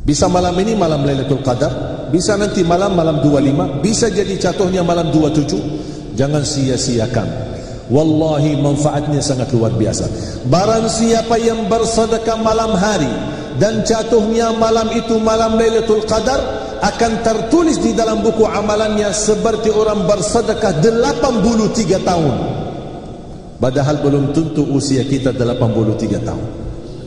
Bisa malam ini malam Lailatul Qadar, bisa nanti malam 25, bisa jadi jatuhnya malam 27. Jangan sia-siakan. Wallahi manfaatnya sangat luar biasa. Barang siapa yang bersedekah malam hari dan jatuhnya malam itu malam Lailatul Qadar, akan tertulis di dalam buku amalannya seperti orang bersedekah 83 tahun. Padahal belum tentu usia kita 83 tahun.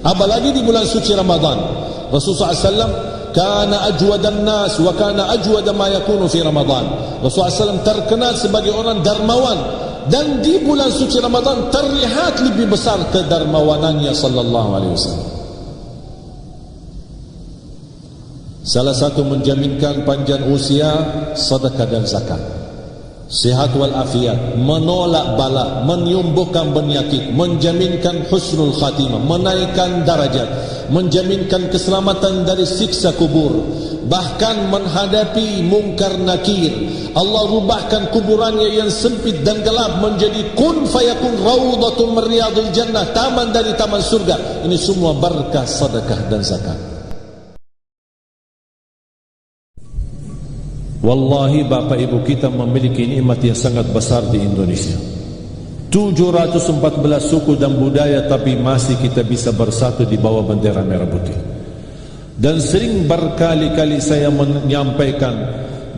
Apalagi di bulan suci Ramadan. Rasulullah SAW kana ajwadan nas wa kana ajwada ma yakunu fi Ramadan. Rasulullah SAW terkenal sebagai orang dermawan, dan di bulan suci Ramadan terlihat lebih besar kedermawanannya sallallahu alaihi wasallam. Salah satu menjaminkan panjang usia, sedekah dan zakat. Sehat wal afiat, menolak bala, menyembuhkan penyakit, menjaminkan husnul khatimah, menaikkan darajat, menjaminkan keselamatan dari siksa kubur, bahkan menghadapi mungkar nakir. Allah rubahkan kuburannya yang sempit dan gelap menjadi kun fayakun raudhatun min riyadil jannah, taman dari taman surga. Ini semua berkah sedekah dan zakat. Wallahi Bapak Ibu kita memiliki nikmat yang sangat besar di Indonesia. 714 suku dan budaya, tapi masih kita bisa bersatu di bawah bendera merah putih. Dan sering berkali-kali saya menyampaikan,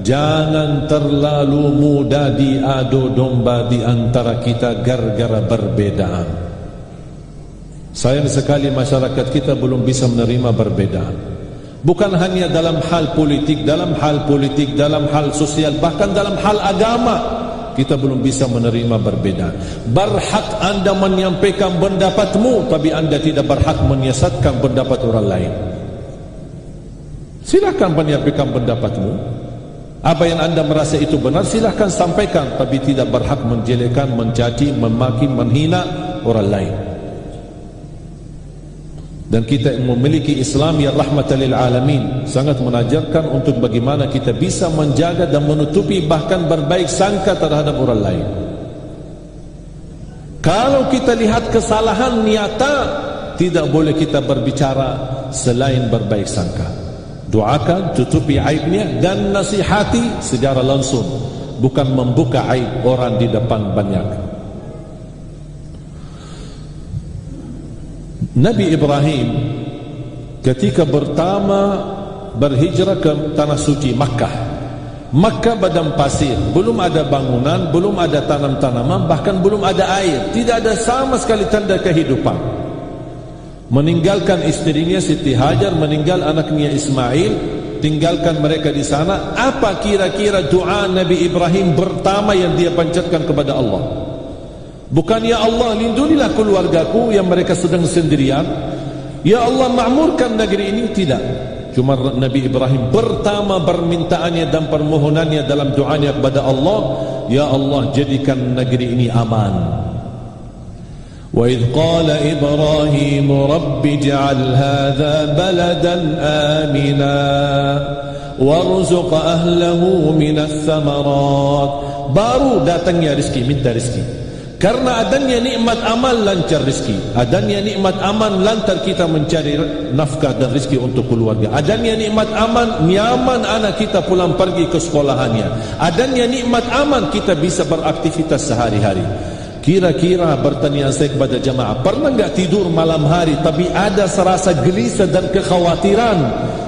jangan terlalu mudah diadu domba di antara kita gara-gara perbedaan. Sayang sekali masyarakat kita belum bisa menerima perbedaan. Bukan hanya dalam hal politik, dalam hal sosial, bahkan dalam hal agama kita belum bisa menerima perbedaan. Berhak anda menyampaikan pendapatmu, tapi anda tidak berhak menyiasatkan pendapat orang lain. Silakan menyampaikan pendapatmu. Apa yang anda merasa itu benar, silakan sampaikan, tapi tidak berhak menjelekkan, mencaci, memaki, menghina orang lain. Dan kita memiliki Islam yang rahmatan lil alamin, sangat mengajarkan untuk bagaimana kita bisa menjaga dan menutupi, bahkan berbaik sangka terhadap orang lain. Kalau kita lihat kesalahan nyata, tidak boleh kita berbicara selain berbaik sangka. Doakan, tutupi aibnya, dan nasihati secara langsung, bukan membuka aib orang di depan banyak. Nabi Ibrahim ketika pertama berhijrah ke tanah suci Makkah, Makkah padang pasir, belum ada bangunan, belum ada tanam-tanaman, bahkan belum ada air, tidak ada sama sekali tanda kehidupan. Meninggalkan istrinya Siti Hajar, meninggal anaknya Ismail, tinggalkan mereka di sana. Apa kira-kira doa Nabi Ibrahim pertama yang dia panjatkan kepada Allah? Bukan ya Allah lindungilah keluargaku yang mereka sedang sendirian, ya Allah makmurkan negeri ini, tidak. Cuma Nabi Ibrahim pertama permintaannya dan permohonannya dalam doanya kepada Allah, ya Allah jadikan negeri ini aman. Wa idh qala Ibrahim rabbi ij'al hadha baladan amina warzuq ahlahu minas thamarat. Baru datangnya rezeki, minta rezeki. Karena adanya nikmat aman, lancar rezeki. Adanya nikmat aman, lantar kita mencari nafkah dan rezeki untuk keluarga. Adanya nikmat aman, nyaman anak kita pulang pergi ke sekolahannya. Adanya nikmat aman, kita bisa beraktivitas sehari-hari. Kira-kira bertanya saya kepada jamaah, pernah enggak tidur malam hari tapi ada serasa gelisah dan kekhawatiran?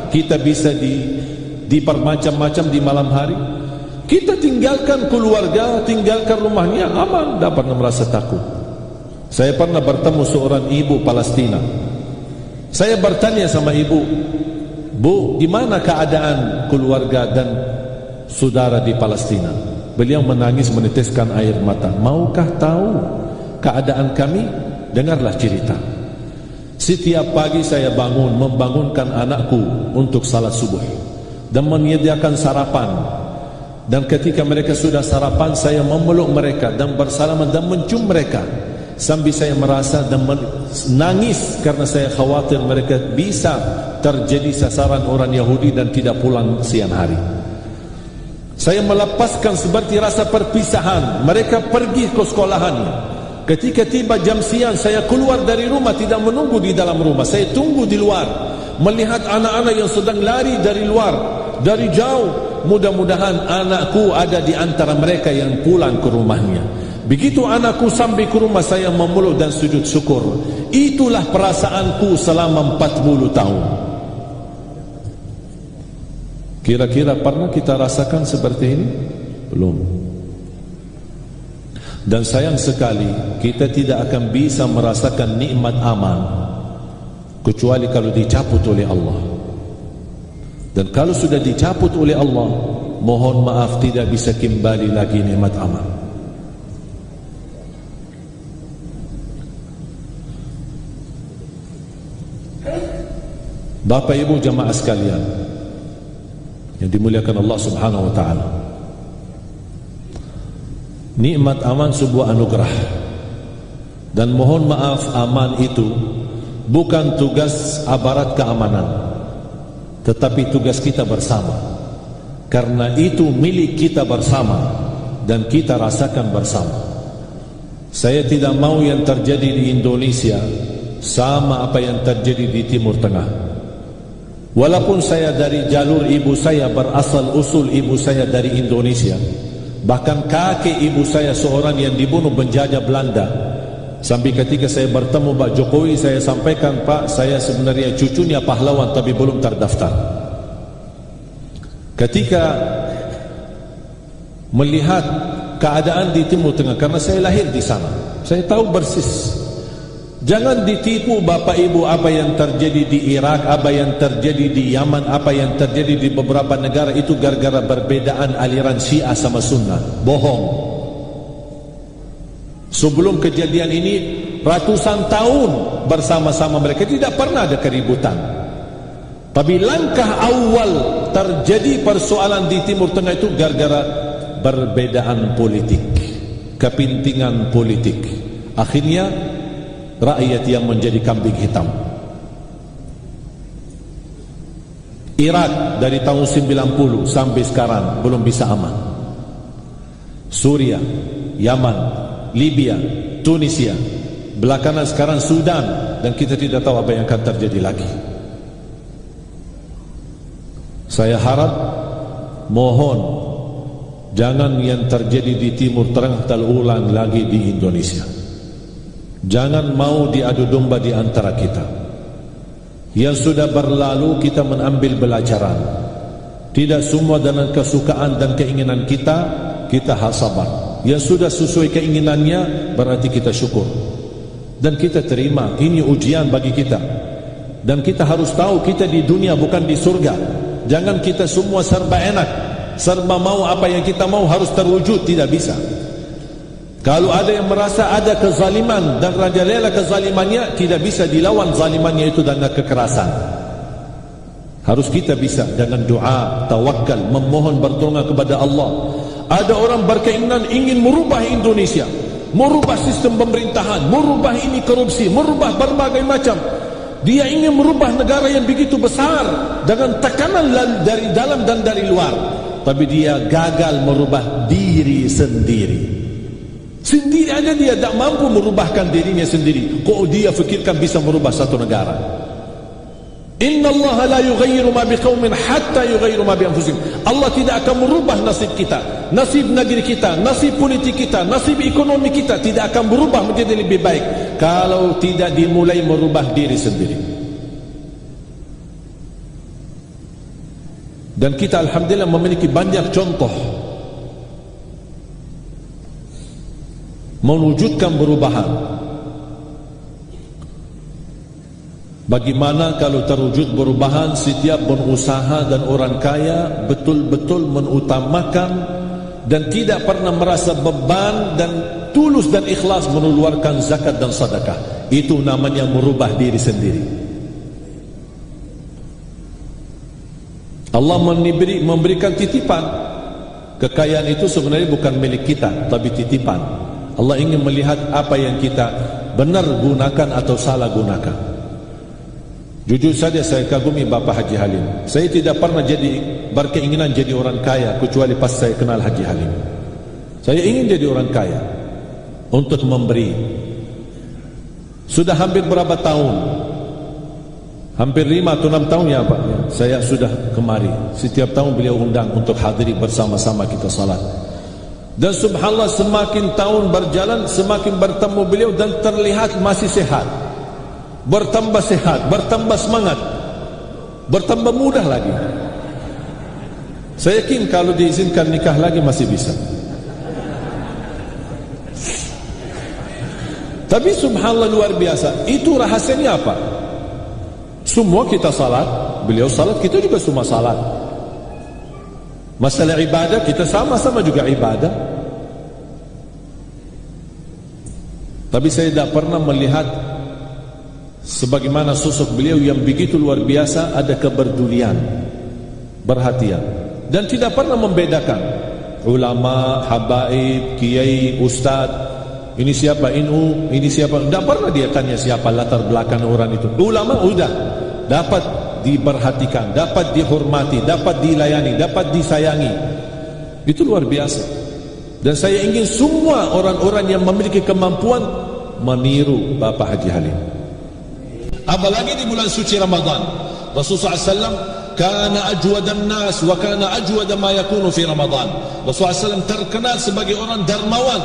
Kita bisa dipermacam-macam di malam hari. Kita tinggalkan keluarga, tinggalkan rumahnya, aman, dapat merasa takut. Saya pernah bertemu seorang ibu Palestina. Saya bertanya sama ibu, Bu, gimana keadaan keluarga dan saudara di Palestina? Beliau menangis meneteskan air mata. Maukah tahu keadaan kami? Dengarlah cerita. Setiap pagi saya bangun, membangunkan anakku untuk salat subuh dan menyediakan sarapan. Dan ketika mereka sudah sarapan, saya memeluk mereka dan bersalaman dan mencium mereka, sambil saya merasa dan menangis karena saya khawatir mereka bisa terjadi sasaran orang Yahudi dan tidak pulang siang hari. Saya melepaskan seperti rasa perpisahan. Mereka pergi ke sekolahannya. Ketika tiba jam siang, saya keluar dari rumah, tidak menunggu di dalam rumah, saya tunggu di luar, melihat anak-anak yang sedang lari dari luar, dari jauh. Mudah-mudahan anakku ada di antara mereka yang pulang ke rumahnya. Begitu anakku sampai ke rumah, saya memeluk dan sujud syukur. Itulah perasaanku selama 40 tahun. Kira-kira pernah kita rasakan seperti ini? Belum. Dan sayang sekali, kita tidak akan bisa merasakan nikmat aman kecuali kalau dicabut oleh Allah. Dan kalau sudah dicabut oleh Allah, mohon maaf, tidak bisa kembali lagi nikmat aman. Bapak Ibu jamaah sekalian yang dimuliakan Allah Subhanahu wa taala, nikmat aman sebuah anugerah. Dan mohon maaf, aman itu bukan tugas aparat keamanan, tetapi tugas kita bersama. Karena itu milik kita bersama dan kita rasakan bersama. Saya tidak mau yang terjadi di Indonesia sama apa yang terjadi di Timur Tengah. Walaupun saya dari jalur ibu saya, berasal usul ibu saya dari Indonesia, bahkan kakek ibu saya seorang yang dibunuh penjajah Belanda. Sampai ketika saya bertemu Pak Jokowi, saya sampaikan, Pak, saya sebenarnya cucunya pahlawan tapi belum terdaftar. Ketika melihat keadaan di Timur Tengah, karena saya lahir di sana, saya tahu persis. Jangan ditipu Bapak Ibu apa yang terjadi di Irak, apa yang terjadi di Yaman, apa yang terjadi di beberapa negara itu gara-gara perbedaan aliran Syiah sama Sunnah. Bohong. Sebelum kejadian ini ratusan tahun bersama-sama mereka, tidak pernah ada keributan. Tapi langkah awal terjadi persoalan di Timur Tengah itu gara-gara perbedaan politik, kepentingan politik. Akhirnya rakyat yang menjadi kambing hitam. Irak dari tahun 90 sampai sekarang belum bisa aman. Suriah, Yaman, Libya, Tunisia, belakangan sekarang Sudan, dan kita tidak tahu apa yang akan terjadi lagi. Saya harap, mohon, jangan yang terjadi di Timur Tengah terulang lagi di Indonesia. Jangan mau diadu domba di antara kita. Yang sudah berlalu kita mengambil pelajaran. Tidak semua dengan kesukaan dan keinginan kita harus sabar. Yang sudah sesuai keinginannya berarti kita syukur dan kita terima. Ini ujian bagi kita, dan kita harus tahu kita di dunia bukan di surga. Jangan kita semua serba enak, serba mau apa yang kita mau harus terwujud. Tidak bisa. Kalau ada yang merasa ada kezaliman dan rajalela kezalimannya, tidak bisa dilawan zalimannya itu dengan kekerasan. Harus kita bisa dengan doa, tawakal, memohon bertolongan kepada Allah. Ada orang berkeinginan ingin merubah Indonesia, merubah sistem pemerintahan, merubah ini korupsi, merubah berbagai macam. Dia ingin merubah negara yang begitu besar dengan tekanan dari dalam dan dari luar, tapi dia gagal merubah diri sendiri. Sendiri aja dia tak mampu merubahkan dirinya sendiri. Kok dia fikirkan bisa merubah satu negara? Inna Allah la yughayyiru ma biqaumin hatta yughayyiru ma bi anfusihim. Allah tidak akan merubah nasib kita, nasib negeri kita, nasib politik kita, nasib ekonomi kita tidak akan berubah menjadi lebih baik kalau tidak dimulai merubah diri sendiri. Dan kita alhamdulillah memiliki banyak contoh mewujudkan perubahan. Bagaimana kalau terwujud perubahan, setiap berusaha dan orang kaya betul-betul mengutamakan dan tidak pernah merasa beban dan tulus dan ikhlas mengeluarkan zakat dan sedekah. Itu namanya merubah diri sendiri. Allah memberikan titipan. Kekayaan itu sebenarnya bukan milik kita, tapi titipan. Allah ingin melihat apa yang kita benar gunakan atau salah gunakan. Jujur saja saya kagumi Bapak Haji Halim. Saya tidak pernah berkeinginan jadi orang kaya kecuali pas saya kenal Haji Halim. Saya ingin jadi orang kaya untuk memberi. Sudah hampir berapa tahun Hampir 5 atau 6 tahun ya Pak, saya sudah kemari. Setiap tahun beliau undang untuk hadiri bersama-sama kita salat. Dan subhanallah, semakin tahun berjalan, semakin bertemu beliau dan terlihat masih sehat, bertambah sehat, bertambah semangat, bertambah mudah lagi. Saya yakin kalau diizinkan nikah lagi masih bisa. Tapi subhanallah luar biasa. Itu rahasianya apa? Semua kita salat, beliau salat, kita juga semua salat. Masalah ibadah, kita sama-sama juga ibadah. Tapi saya tidak pernah melihat sebagaimana sosok beliau yang begitu luar biasa, ada kepedulian, perhatian, dan tidak pernah membedakan ulama, habaib, kiai, ustaz. Ini siapa NU, ini siapa. Tidak pernah dia tanya siapa latar belakang orang itu. Ulama sudah dapat diperhatikan, dapat dihormati, dapat dilayani, dapat disayangi. Itu luar biasa. Dan saya ingin semua orang-orang yang memiliki kemampuan meniru Bapak Haji Halim. Apalagi di bulan suci Ramadan, Rasulullah SAW kana ajwadan nas wa kana ajwada ma yakunu fi Ramadan. Rasulullah SAW terkenal sebagai orang dermawan,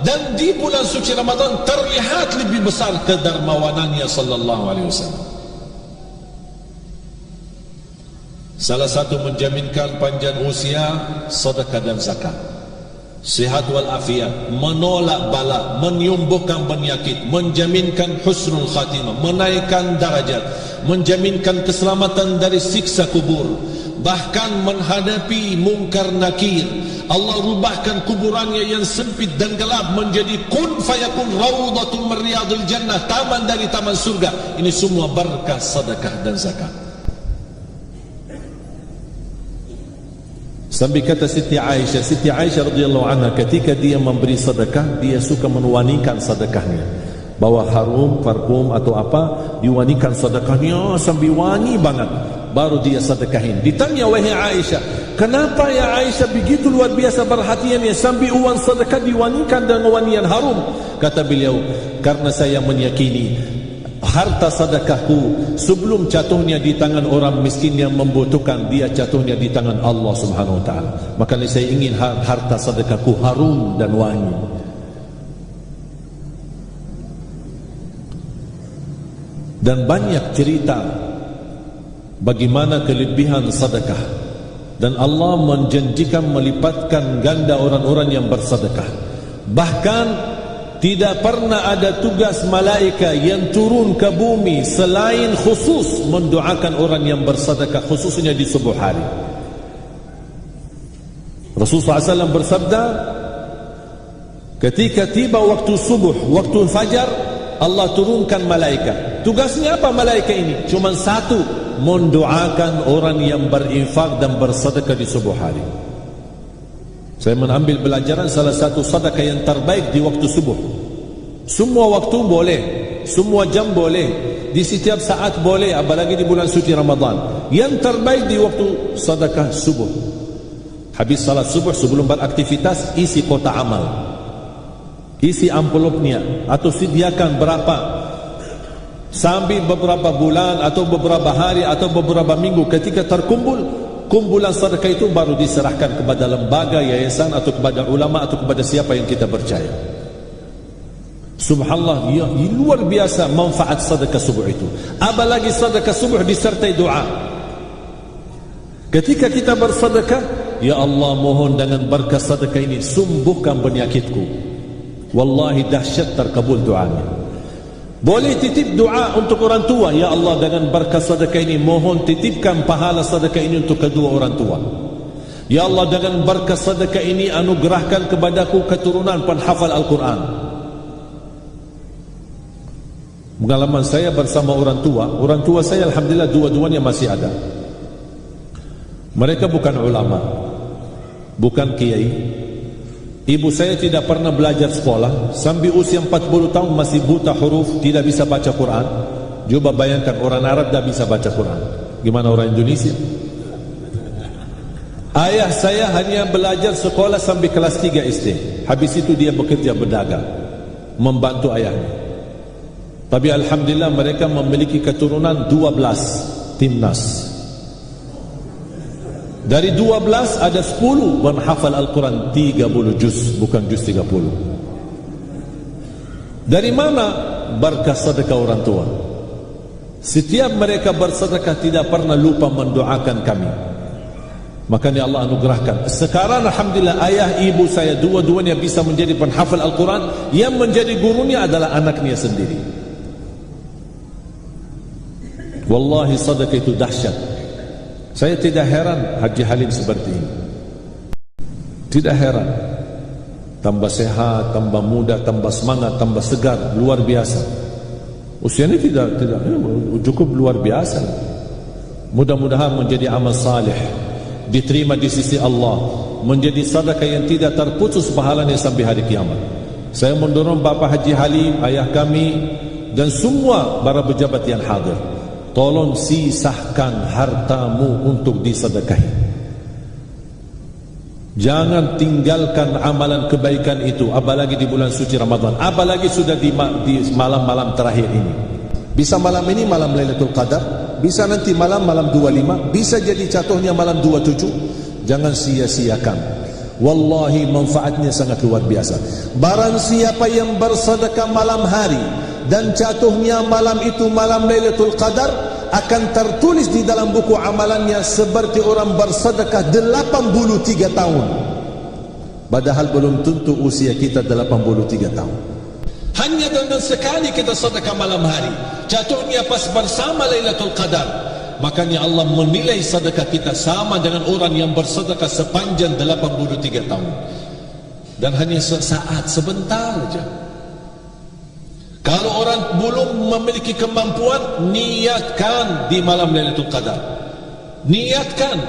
dan di bulan suci Ramadan terlihat lebih besar kedermawanannya sallallahu alaihi wasallam. Salah satu menjaminkan panjang usia, sedekah dan zakat, sehat wal afiat, menolak bala, menyembuhkan penyakit, menjaminkan husnul khatimah, menaikkan darajat, menjaminkan keselamatan dari siksa kubur, bahkan menghadapi mungkar nakir. Allah rubahkan kuburannya yang sempit dan gelap menjadi kun fayakun rawdatun min riyadil jannah, taman dari taman surga. Ini semua berkah sedekah dan zakat. Sampai kata Siti Aisyah radhiyallahu anha, ketika dia memberi sedekah, dia suka mewangikan sedekahnya, bawa harum, parfum atau apa, diwangikan sedekahnya sampai wangi banget, baru dia sedekahin. Ditanya, wahai Aisyah, kenapa ya Aisyah begitu luar biasa perhatiannya sampai uang sedekah diwangikan dengan wangian harum? Kata beliau, karena saya meyakini harta sedekahku sebelum jatuhnya di tangan orang miskin yang membutuhkan, dia jatuhnya di tangan Allah Subhanahu wa taala. Makanya saya ingin harta sedekahku harum dan wangi. Dan banyak cerita bagaimana kelebihan sedekah, dan Allah menjanjikan melipatkan ganda orang-orang yang bersedekah. Bahkan tidak pernah ada tugas malaikat yang turun ke bumi selain khusus mendoakan orang yang bersedekah, khususnya di subuh hari. Rasulullah SAW bersabda, ketika tiba waktu subuh, waktu fajar, Allah turunkan malaikat. Tugasnya apa malaikat ini? Cuma satu, mendoakan orang yang berinfak dan bersedekah di subuh hari. Saya mengambil pelajaran salah satu sedekah yang terbaik di waktu subuh. Semua waktu boleh, semua jam boleh, di setiap saat boleh, apalagi di bulan suci Ramadan. Yang terbaik di waktu sedekah subuh. Habis salat subuh, sebelum beraktivitas, isi kotak amal, isi amplopnya, atau sediakan berapa, sampai beberapa bulan atau beberapa hari atau beberapa minggu. Ketika terkumpul kumpulan sedekah itu, baru diserahkan kepada lembaga, yayasan, atau kepada ulama, atau kepada siapa yang kita percaya. Subhanallah, ya, luar biasa manfaat sedekah subuh itu. Apalagi sedekah subuh disertai doa. Ketika kita bersedekah, ya Allah, mohon dengan berkah sedekah ini sembuhkan penyakitku. Wallahi dahsyat terkabul doanya. Boleh titip doa untuk orang tua, ya Allah, dengan berkah sedekah ini mohon titipkan pahala sedekah ini untuk kedua orang tua. Ya Allah, dengan berkah sedekah ini anugerahkan kepadaku keturunan penghafal Al-Quran. Pengalaman saya bersama orang tua saya alhamdulillah dua-duanya masih ada. Mereka bukan ulama, bukan kiai. Ibu saya tidak pernah belajar sekolah, sampai usia 40 tahun masih buta huruf, tidak bisa baca Quran. Coba bayangkan, orang Arab tidak bisa baca Quran, gimana orang Indonesia? Ayah saya hanya belajar sekolah sampai kelas 3 SD. Habis itu dia bekerja berdagang, membantu ayahnya. Tapi alhamdulillah mereka memiliki keturunan 12 timnas. Dari 12 ada 10 menghafal Al-Quran 30 juz, bukan juz 30. Dari mana? Berkah sedekah orang tua. Setiap mereka bersedekah tidak pernah lupa mendoakan kami. Makanya Allah anugerahkan. Sekarang alhamdulillah ayah ibu saya dua-duanya bisa menjadi penghafal Al-Quran. Yang menjadi gurunya adalah anaknya sendiri. Wallahi sedekah itu dahsyat. Saya tidak heran Haji Halim seperti ini. Tidak heran. Tambah sehat, tambah muda, tambah semangat, tambah segar, luar biasa. Usianya tidak cukup luar biasa. Mudah-mudahan menjadi amal salih, diterima di sisi Allah, menjadi sedekah yang tidak terputus pahalanya sampai hari kiamat. Saya mendorong Bapak Haji Halim, ayah kami, dan semua para pejabat yang hadir, tolong sisahkan hartamu untuk disedekahi. Jangan tinggalkan amalan kebaikan itu, apalagi di bulan suci Ramadan, apalagi sudah di malam-malam terakhir ini. Bisa malam ini malam Lailatul Qadar, bisa nanti malam 25, bisa jadi jatuhnya malam 27. Jangan sia-siakan. Wallahi manfaatnya sangat luar biasa. Barang siapa yang bersedekah malam hari dan jatuhnya malam itu malam Lailatul Qadar, akan tertulis di dalam buku amalannya seperti orang bersedekah 83 tahun. Padahal belum tentu usia kita 83 tahun. Hanya dengan sekali kita sedekah malam hari, jatuhnya pas bersama Lailatul Qadar, makanya Allah menilai sedekah kita sama dengan orang yang bersedekah sepanjang 83 tahun. Dan hanya sesaat, sebentar saja. Kalau orang belum memiliki kemampuan, niatkan di malam Lailatul Qadar. Niatkan,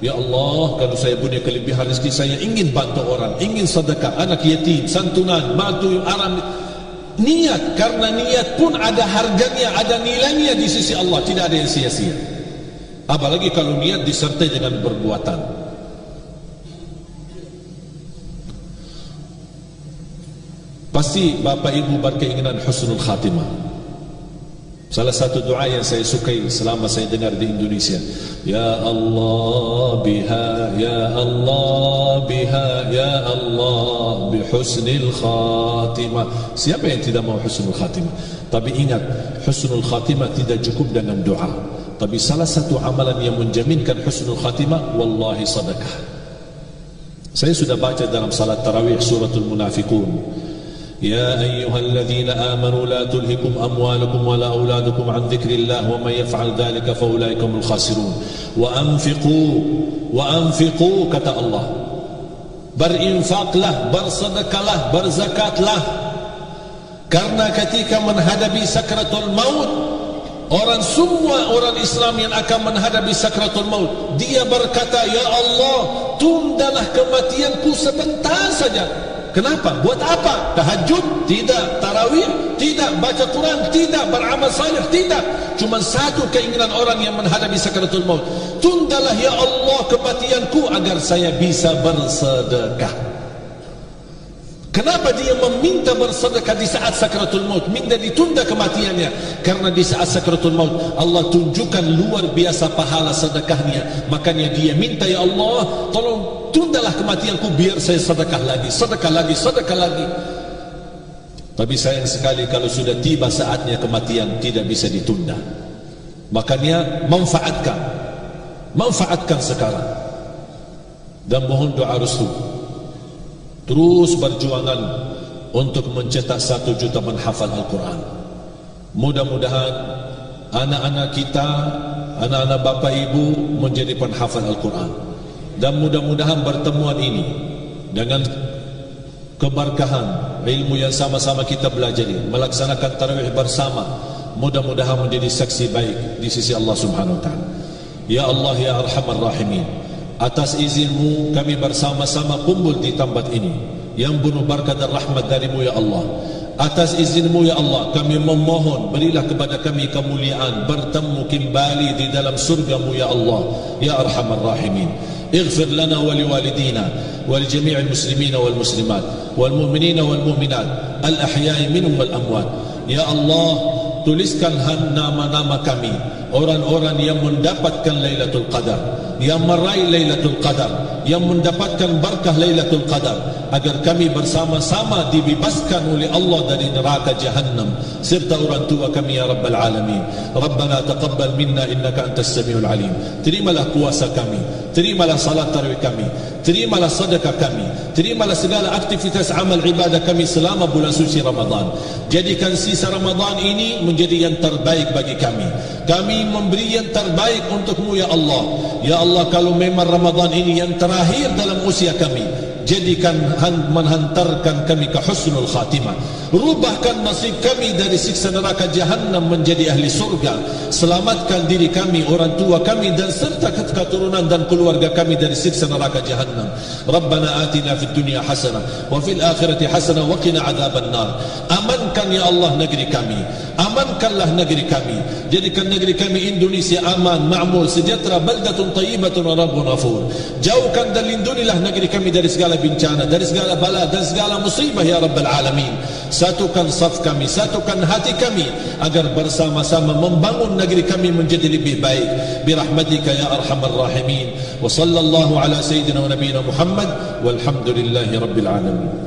ya Allah, kalau saya punya kelebihan rezeki, saya ingin bantu orang, ingin sedekah, anak yatim, santunan, matu aram. Niat, karena niat pun ada harganya, ada nilainya di sisi Allah, tidak ada yang sia-sia. Apalagi kalau niat disertai dengan perbuatan. Pasti Bapak Ibu berkeinginan husnul khatimah. Salah satu doa yang saya sukai selama saya dengar di Indonesia, ya Allah biha, ya Allah biha, ya Allah bi husnil khatimah. Siapa yang tidak mau husnul khatimah? Tapi ingat, husnul khatimah tidak cukup dengan doa. Tapi salah satu amalan yang menjaminkan husnul khatimah, wallahi sedekah. Saya sudah baca dalam salat tarawih suratul Munafiqun. يا أيها الذين آمنوا لا تلهكم أموالكم ولا أولادكم عن ذكر الله ومن يفعل ذلك فأولئك هم الخاسرون وأنفقوا kata Allah, berinfaklah, bersedekahlah, berzakatlah, karena ketika menghadapi sakratul maut, semua orang Islam yang akan menghadapi sakratul maut, dia berkata, ya Allah, tundalah kematianku sebentar saja. Kenapa? Buat apa? Tahajud? Tidak. Tarawih? Tidak. Baca Quran? Tidak. Beramal salih? Tidak. Cuma satu keinginan orang yang menghadapi sakaratul maut, tundalah ya Allah kematianku agar saya bisa bersedekah. Kenapa dia meminta bersedekah di saat sakaratul maut, minta ditunda kematiannya? Karena di saat sakaratul maut Allah tunjukkan luar biasa pahala sedekahnya. Makanya dia minta, ya Allah, tolong tundalah kematianku biar saya sedekah lagi, sedekah lagi, sedekah lagi. Tapi sayang sekali kalau sudah tiba saatnya kematian tidak bisa ditunda. Makanya manfaatkan sekarang, dan mohon doa restu. Terus berjuangan untuk mencetak 1 juta menghafal Al-Quran. Mudah-mudahan anak-anak kita, anak-anak Bapak Ibu menjadi penghafal Al-Quran. Dan mudah-mudahan pertemuan ini dengan keberkahan ilmu yang sama-sama kita belajar, melaksanakan tarawih bersama, mudah-mudahan menjadi saksi baik di sisi Allah Subhanahu wa taala. Ya Allah ya Arhamar Rahimin, atas izinmu kami bersama-sama kumpul di tempat ini yang penuh berkat dan rahmat darimu ya Allah. Atas izinmu ya Allah kami memohon, berilah kepada kami kemuliaan bertemu kembali di dalam surgamu ya Allah ya Arhamar Rahimin. اغفر لنا ولوالدينا ولجميع المسلمين والمسلمات والمؤمنين والمؤمنات الأحياء منهم والأموات. Ya Allah, tuliskan nama-nama kami, orang-orang yang mendapatkan Lailatul Qadar, yang meraih Lailatul Qadar, yang mendapatkan berkah Lailatul Qadar, agar kami bersama-sama dibebaskan oleh Allah dari neraka Jahannam serta orang tua kami ya Rabbal Alamin. Rabbana taqabbal minna innaka antas samiul alim. Terimalah puasa kami, terimalah salat tarawih kami, terimalah sedekah kami, terimalah segala aktivitas amal ibadah kami selama bulan suci Ramadan. Jadikan sisa Ramadan ini menjadi yang terbaik bagi kami. Kami memberi yang terbaik untukmu ya Allah. Ya Allah, kalau memang Ramadan ini yang terakhir dalam usia kami, jadikan menghantarkan kami ke husnul khatimah. Rubahkan nasib kami dari siksa neraka Jahannam menjadi ahli surga. Selamatkan diri kami, orang tua kami dan serta keturunan dan keluarga kami dari siksa neraka Jahannam. Rabbana atina fid dunya hasanah wa fil akhirati hasanah wa qina adzaban nar. Amankan ya Allah negeri kami, amankanlah negeri kami. Jadikan negeri kami Indonesia aman, makmur, sejahtera, baldatun thayyibatun wa rabbun ghafur. Jauhkan dan lindungilah negeri kami dari segala bencana, dari segala bala dan segala musibah ya Rabbal Alamin. Satukan saf kami, satukan hati kami, agar bersama-sama membangun negeri kami menjadi lebih baik. Birahmatika ya arhamar rahimin. Wa sallallahu ala sayyidina wa nabiyina Muhammad walhamdulillahi rabbil alamin.